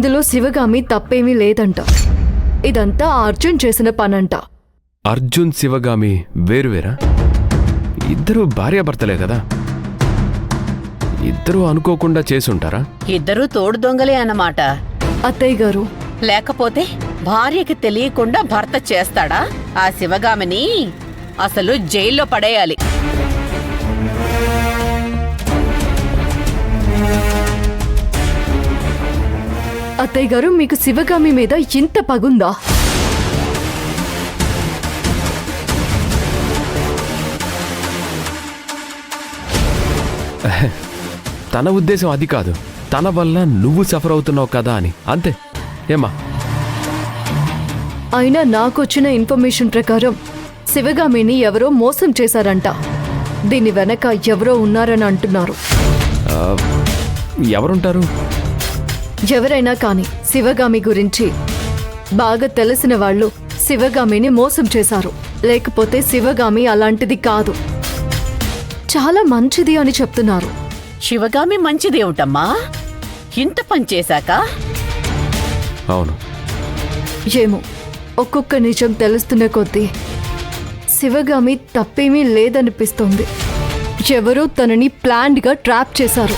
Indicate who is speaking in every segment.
Speaker 1: ఇందులో శివగామి తప్పేమీ లేదంట. ఇదంతా అర్జున్ చేసిన పనంట.
Speaker 2: అర్జున్ శివగామి వేరువేరా? ఇద్దరూ భార్యాభర్తలే కదా, ఇద్దరూ అనుకోకుండా చేసుంటారా?
Speaker 3: ఇద్దరూ తోడు దొంగలే అన్నమాట.
Speaker 1: అత్తయ్య గారు,
Speaker 3: లేకపోతే భార్యకి తెలియకుండా భర్త చేస్తాడా? ఆ శివగామిని అసలు జైల్లో పడేయాలి.
Speaker 1: అత్తయ్య గారు, మీకు శివగామి మీద ఇంత పగుందా?
Speaker 2: తన ఉద్దేశం అది కాదు, తన వల్ల నువ్వు సఫర్ అవుతున్నావు కదా అని, అంతే. ఏమా?
Speaker 1: అయినా నాకొచ్చిన ఇన్ఫర్మేషన్ ప్రకారం శివగామిని ఎవరో మోసం చేశారంట. దీని వెనక ఎవరో ఉన్నారని అంటున్నారు.
Speaker 2: ఎవరుంటారు?
Speaker 1: ఎవరైనా కానీ శివగామి గురించి బాగా తెలిసిన వాళ్ళు శివగామిని మోసం చేశారు. లేకపోతే శివగామి అలాంటిది కాదు, చాలా మంచిది అని చెప్తున్నారు.
Speaker 3: శివగామి మంచిదేవుటమ్మా, ఇంత పనిచేశాక?
Speaker 2: అవును.
Speaker 1: ఏమో, ఒక్కొక్క నిజం తెలుస్తున్న కొద్దీ శివగామి తప్పేమీ లేదనిపిస్తోంది. ఎవరో తనని ప్లాన్డ్గా ట్రాప్ చేశారు.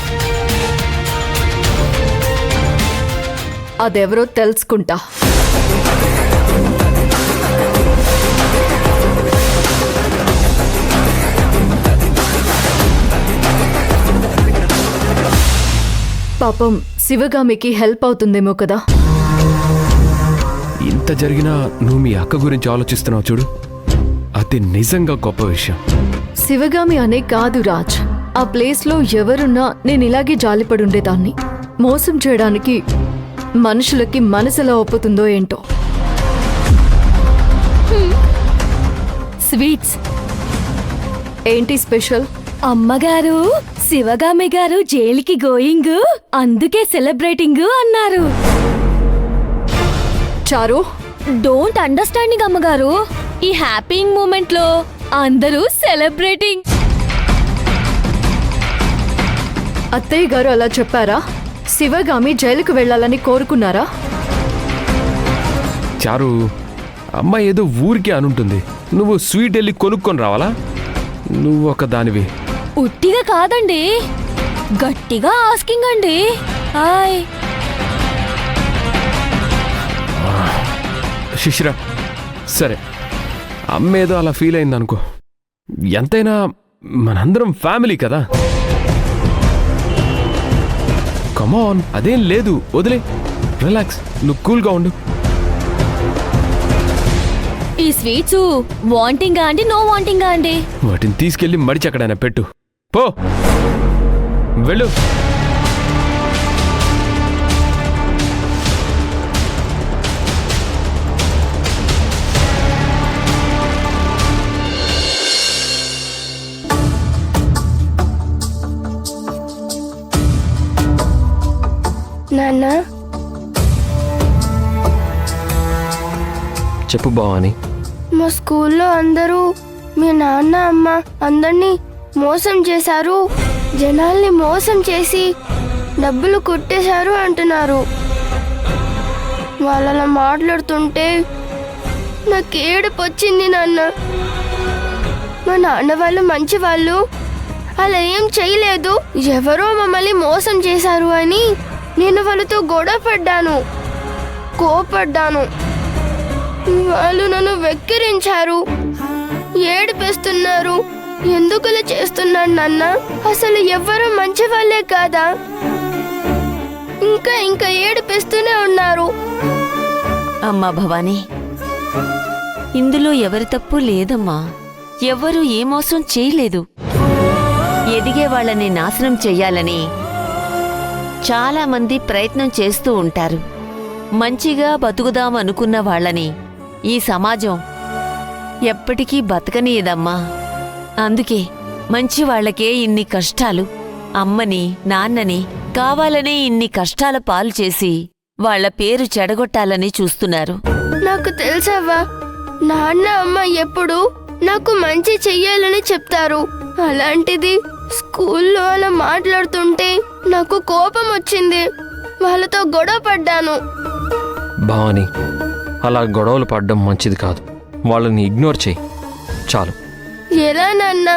Speaker 1: అదెవరో తెలుసుకుంటా. పాపం శివగామికి హెల్ప్ అవుతుందేమో కదా.
Speaker 2: ఇంత జరిగినా నువ్వు మీ అక్క గురించి ఆలోచిస్తున్నావు చూడు, అది నిజంగా గొప్ప విషయం.
Speaker 1: శివగామి అనే కాదు రాజ్, ఆ ప్లేస్లో ఎవరున్నా నేను ఇలాగే జాలిపడుండేదాన్ని. మోసం చేయడానికి మనుషులకి మనసులా ఒప్పుతుందో ఏంటో.
Speaker 4: స్వీట్స్
Speaker 1: ఏంటి స్పెషల్?
Speaker 4: అమ్మగారు శివగామి గారు జైలుకి గోయింగ్, అందుకే సెలబ్రేటింగ్ అన్నారు.
Speaker 1: చారు,
Speaker 4: డోంట్ అండర్స్టాండింగ్ అమ్మగారు. ఈ హ్యాపీయింగ్ మూమెంట్ లో అందరూ సెలబ్రేటింగ్.
Speaker 1: అత్తయ్య గారు అలా చెప్పారా? శివగామి జైలుకు వెళ్లాలని కోరుకున్నారా?
Speaker 2: చారు, అమ్మాయి ఏదో ఊరికే అనుంటుంది. నువ్వు స్వీట్ వెళ్ళి కొనుక్కొని రావాలా? నువ్వు ఒక దానివి.
Speaker 4: ఉట్టిగా కాదండి, గట్టిగా ఆస్కింగ్ అండి. హాయ్
Speaker 2: శిశిర, సరే అమ్మేదో అలా ఫీల్ అయింది అనుకో, ఎంతైనా మనందరం ఫ్యామిలీ కదా. కమాన్, అదేం లేదు, వదిలే, రిలాక్స్, నువ్వు కూల్గా ఉండు.
Speaker 4: ఈ స్వీట్స్ వాంటింగా అండి, నో వాంటింగా అండి?
Speaker 2: వాటిని తీసుకెళ్లి మడిచెక్కడైనా పెట్టు, పో, వెళ్ళు.
Speaker 5: నాన్న,
Speaker 2: చెప్పు బావని.
Speaker 5: మా స్కూల్లో అందరూ మీ నాన్న అమ్మ అందరినీ మోసం చేశారు, జనాల్ని మోసం చేసి డబ్బులు కొట్టేశారు అంటున్నారు. వాళ్ళలా మాట్లాడుతుంటే నాకు ఏడుపు వచ్చింది నాన్న. మా నాన్న వాళ్ళు మంచి వాళ్ళు, అలా ఏం చేయలేదు. ఎవరో మమ్మల్ని మోసం చేశారు అని నేను వాళ్ళతో గొడవ పడ్డాను, కోపడ్డాను. వాళ్ళు నన్ను వెక్కిరించారు, ఏడిపిస్తున్నారు. ఎందుకులా చేస్తున్నాను నాన్న? అసలు ఎవ్వరూ మంచి వాళ్ళే కాదా? ఇంకా ఏడిపిస్తూనే ఉన్నారు.
Speaker 6: అమ్మా భవానీ, ఇందులో ఎవరి తప్పు లేదమ్మా. ఎవ్వరూ ఏ మోసం చేయలేదు. ఎదిగే వాళ్ళని నాశనం చెయ్యాలని చాలామంది ప్రయత్నం చేస్తూ ఉంటారు. మంచిగా బతుకుదామనుకున్న వాళ్ళని ఈ సమాజం ఎప్పటికీ బతకనీయదమ్మా. అందుకే మంచి వాళ్లకే ఇన్ని కష్టాలు. అమ్మని నాన్నని కావాలనే ఇన్ని కష్టాల పాలు చేసి వాళ్ల పేరు చెడగొట్టాలని చూస్తున్నారు.
Speaker 5: నాకు తెలుసవ్వా, నాన్న అమ్మ ఎప్పుడు నాకు మంచి చెయ్యాలని చెప్తారు. అలాంటిది స్కూల్లో అలా మాట్లాడుతుంటే నాకు కోపం వచ్చింది. వాళ్ళతో గొడవ పడ్డాను.
Speaker 2: భవాని, అలా గొడవలు పడడం మంచిది కాదు. వాళ్ళని ఇగ్నోర్ చేయి చాలు.
Speaker 5: ఎలా నాన్న?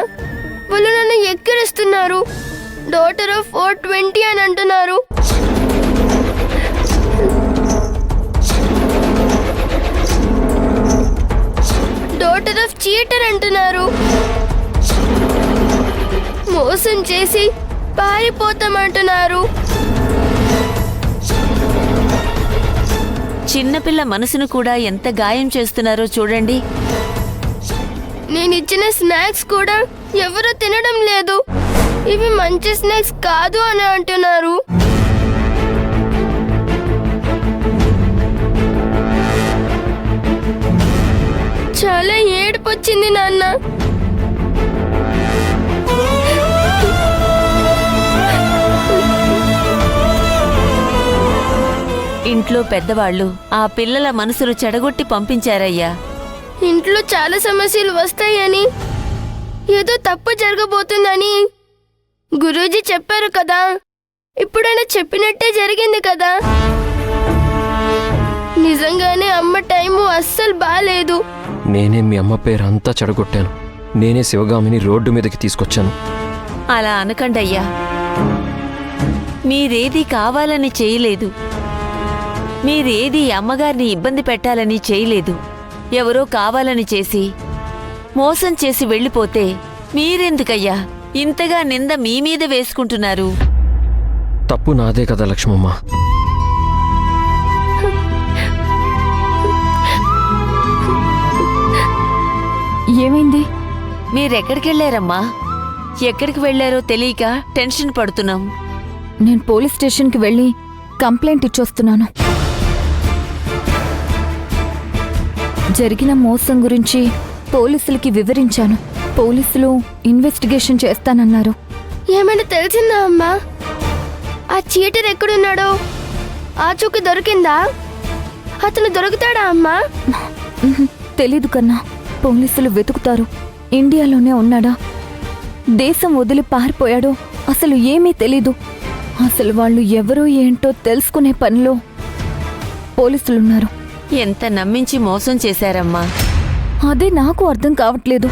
Speaker 5: వాళ్ళు నన్ను ఎక్కిరిస్తున్నారు. డాటర్ ఆఫ్ 420 అని అంటున్నారు. డాటర్ ఆఫ్ చీటర్ అంటున్నారు. మోసం చేసి పారిపోతామంటున్నారు.
Speaker 6: చిన్నపిల్ల మనసును కూడా ఎంత గాయం చేస్తున్నారో చూడండి.
Speaker 5: నేను ఇచ్చిన స్నాక్స్ కూడా ఎవరు తినడం లేదు. ఇవి మంచి స్నాక్స్ కాదు అని అంటున్నారు. చాలా ఏడుపు వచ్చింది నాన్న.
Speaker 6: ఇంట్లో పెద్దవాళ్ళు ఆ పిల్లల మనసును చెడగొట్టి పంపించారయ్యా.
Speaker 5: ఇంట్లో చాలా సమస్యలు వస్తాయని, ఏదో తప్పు జరగబోతుందని గురూజీ చెప్పారు కదా. ఇప్పుడైనా చెప్పినట్టే జరిగింది కదా. నిజంగానే అమ్మ టైము అస్సలు బాలేదు.
Speaker 2: నేనే మీ అమ్మ పేరు అంతా చెడగొట్టాను. నేనే శివగామిని రోడ్డు మీదకి తీసుకొచ్చాను.
Speaker 6: అలా అనకండయ్యా. మీరేది కావాలని చేయలేదు. మీరేది అమ్మగారిని ఇబ్బంది పెట్టాలని చేయలేదు. ఎవరో కావాలని చేసి మోసం చేసి వెళ్ళిపోతే మీరెందుకయ్యా ఇంతగా నింద మీ మీద వేసుకుంటున్నారు?
Speaker 2: తప్పు నాదే కదా లక్ష్మమ్మ.
Speaker 1: ఏమైంది?
Speaker 6: మీరెక్కడికెళ్ళారమ్మా? ఎక్కడికి వెళ్లారో తెలియక టెన్షన్ పడుతున్నాం.
Speaker 1: నేను పోలీస్ స్టేషన్కి వెళ్ళి కంప్లైంట్ ఇచ్చొస్తున్నాను. జరిగిన మోసం గురించి పోలీసులకి వివరించాను. పోలీసులు ఇన్వెస్టిగేషన్ చేస్తానన్నారు.
Speaker 5: ఏమైనా తెలిసిందా అమ్మా? ఆ చీటర్ ఎక్కడున్నాడో ఆచూకీ దొరికిందా? అతను దొరుకుతాడా అమ్మా?
Speaker 1: తెలీదు కన్నా. పోలీసులు వెతుకుతారు. ఇండియాలోనే ఉన్నాడా, దేశం వదిలి పారిపోయాడో అసలు ఏమీ తెలీదు. అసలు వాళ్ళు ఎవరో ఏంటో తెలుసుకునే పనిలో పోలీసులున్నారు.
Speaker 6: ఎంత నమ్మించి మోసం చేశారమ్మా.
Speaker 1: అదే నాకు అర్థం కావట్లేదు.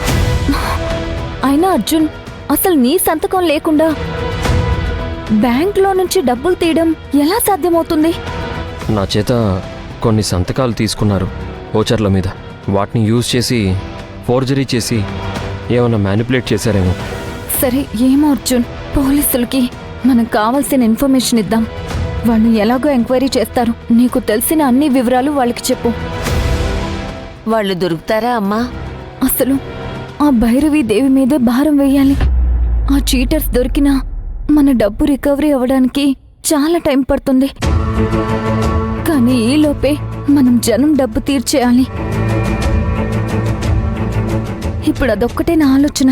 Speaker 1: అయినా అర్జున్, అసలు నీ సంతకం లేకుండా బ్యాంక్లో నుంచి డబ్బులు తీయడం ఎలా సాధ్యమవుతుంది?
Speaker 2: నా చేత కొన్ని సంతకాలు తీసుకున్నారు ఓచర్ల మీద. వాటిని యూజ్ చేసి ఫోర్జరీ చేసి ఏమన్నా మ్యానిపులేట్ చేశారేమో.
Speaker 1: సరే, ఏమో అర్జున్, పోలీసులకి మనం కావాల్సిన ఇన్ఫర్మేషన్ ఇద్దాం. వాళ్ళు ఎలాగో ఎంక్వైరీ చేస్తారు. నీకు తెలిసిన అన్ని వివరాలు వాళ్ళకి చెప్పు.
Speaker 6: వాళ్ళు దొరుకుతారా అమ్మా?
Speaker 1: అసలు ఆ భైరవి దేవి మీదే భారం వేయాలి. ఆ చీటర్స్ దొరికినా మన డబ్బు రికవరీ అవ్వడానికి చాలా టైం పడుతుంది. కానీ ఈలోపే మనం జనం డబ్బు తీర్చేయాలి. ఇప్పుడు అదొక్కటే నా ఆలోచన.